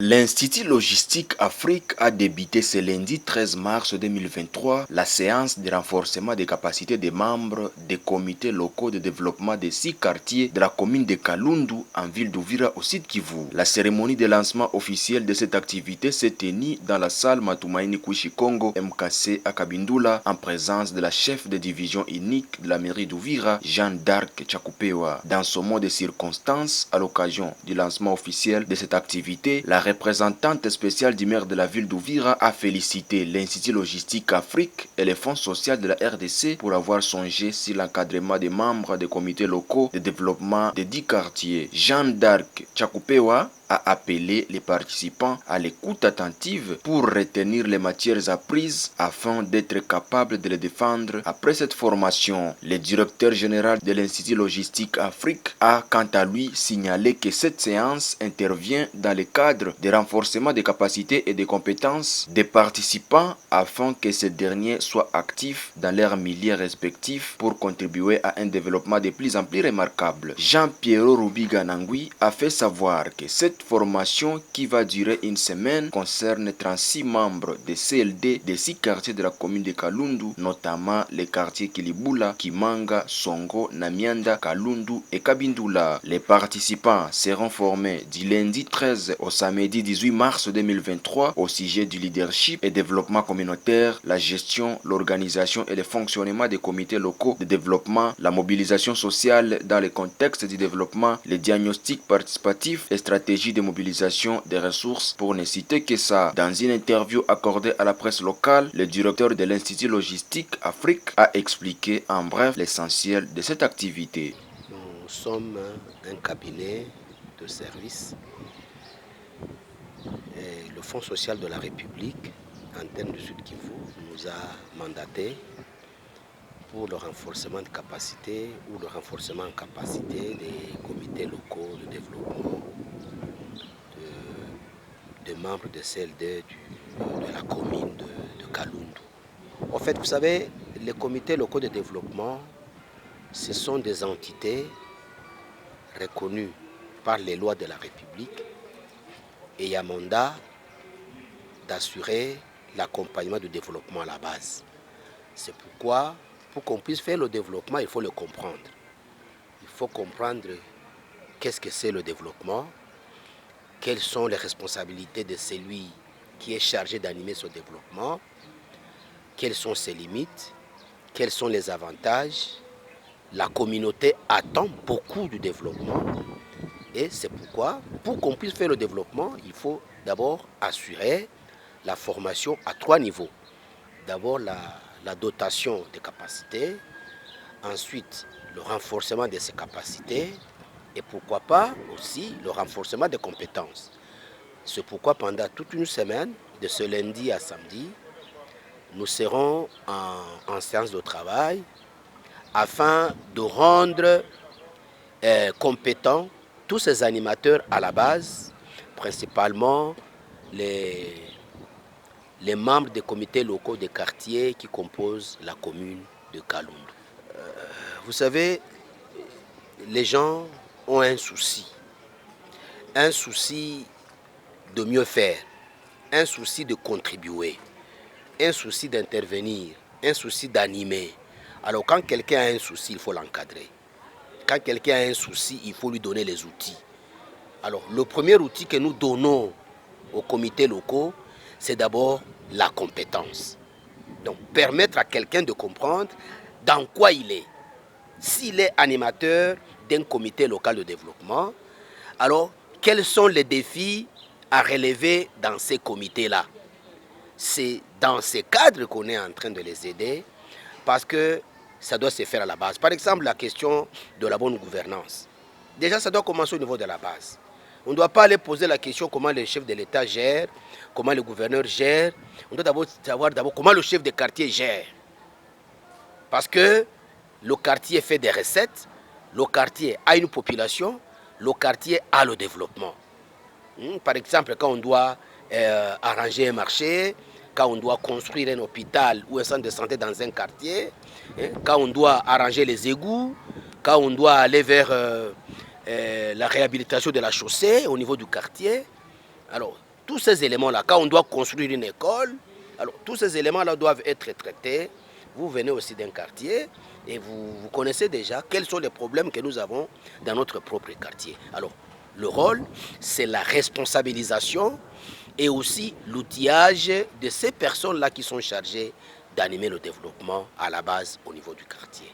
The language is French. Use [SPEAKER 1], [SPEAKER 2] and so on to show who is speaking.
[SPEAKER 1] L'Institut Logistique Afrique a débuté ce lundi 13 mars 2023 la séance de renforcement des capacités des membres des comités locaux de développement des 6 quartiers de la commune de Kalundu en ville d'Uvira au Sud Kivu. La cérémonie de lancement officiel de cette activité s'est tenue dans la salle Matumaini Kuishi Congo MKC à Kabindula en présence de la chef de division unique de la mairie d'Uvira, Jeanne d'Arc Tchakupewa. Dans ce mot de circonstance, à l'occasion du lancement officiel de cette activité, la représentante spéciale du maire de la ville d'Uvira a félicité l'Institut Logistique Afrique et le Fonds social de la RDC pour avoir songé sur l'encadrement des membres des comités locaux de développement des 10 quartiers. Jeanne d'Arc Tchakupewa a appelé les participants à l'écoute attentive pour retenir les matières apprises afin d'être capables de les défendre après cette formation. Le directeur général de l'Institut Logistique Afrique a quant à lui signalé que cette séance intervient dans le cadre de renforcement des capacités et des compétences des participants afin que ces derniers soient actifs dans leurs milieux respectifs pour contribuer à un développement de plus en plus remarquable. Jean-Pierre Rubiga Nangui a fait savoir que cette formation qui va durer une semaine concerne 36 membres de CLD des 6 quartiers de la commune de Kalundu, notamment les quartiers Kilibula, Kimanga, Songo, Namianda, Kalundu et Kabindula. Les participants seront formés du lundi 13 au samedi 18 mars 2023 au sujet du leadership et développement communautaire, la gestion, l'organisation et le fonctionnement des comités locaux de développement, la mobilisation sociale dans le contexte du développement, les diagnostics participatifs et stratégies de mobilisation des ressources pour ne citer que ça. Dans une interview accordée à la presse locale, le directeur de l'Institut Logistique Afrique a expliqué en bref l'essentiel de cette activité.
[SPEAKER 2] Nous sommes un cabinet de services et le Fonds social de la République, antenne du Sud Kivu, nous a mandaté pour le renforcement de capacité ou le renforcement en capacité des comités locaux de développement de membres de CLD de la commune de Kalundu. En fait, vous savez, les comités locaux de développement, ce sont des entités reconnues par les lois de la République et il y a mandat d'assurer l'accompagnement du développement à la base. C'est pourquoi, pour qu'on puisse faire le développement, il faut le comprendre. Il faut comprendre qu'est-ce que c'est le développement, quelles sont les responsabilités de celui qui est chargé d'animer ce développement, quelles sont ses limites, quels sont les avantages. La communauté attend beaucoup du développement et c'est pourquoi, pour qu'on puisse faire le développement, il faut d'abord assurer la formation à 3 niveaux. D'abord la dotation des capacités, ensuite le renforcement de ces capacités et pourquoi pas aussi le renforcement des compétences. C'est pourquoi pendant toute une semaine, de ce lundi à samedi, nous serons en séance de travail afin de rendre compétents tous ces animateurs à la base, principalement les membres des comités locaux des quartiers qui composent la commune de Kalundu. Vous savez, les gens ont un souci de mieux faire, un souci de contribuer, un souci d'intervenir, un souci d'animer. Alors quand quelqu'un a un souci, il faut l'encadrer. Quand quelqu'un a un souci, il faut lui donner les outils. Alors le premier outil que nous donnons aux comités locaux, c'est d'abord la compétence. Donc permettre à quelqu'un de comprendre dans quoi il est. S'il est animateur d'un comité local de développement, alors quels sont les défis à relever dans ces comités-là? C'est dans ces cadres qu'on est en train de les aider parce que ça doit se faire à la base. Par exemple, la question de la bonne gouvernance. Déjà, ça doit commencer au niveau de la base. On ne doit pas aller poser la question comment le chef de l'État gère, comment le gouverneur gère. On doit d'abord savoir comment le chef de quartier gère. Parce que le quartier fait des recettes, le quartier a une population, le quartier a le développement. Par exemple, quand on doit arranger un marché, quand on doit construire un hôpital ou un centre de santé dans un quartier, quand on doit arranger les égouts, quand on doit aller vers la réhabilitation de la chaussée au niveau du quartier. Alors, tous ces éléments-là, quand on doit construire une école, alors tous ces éléments-là doivent être traités. Vous venez aussi d'un quartier et vous connaissez déjà quels sont les problèmes que nous avons dans notre propre quartier. Alors, le rôle, c'est la responsabilisation et aussi l'outillage de ces personnes-là qui sont chargées d'animer le développement à la base au niveau du quartier.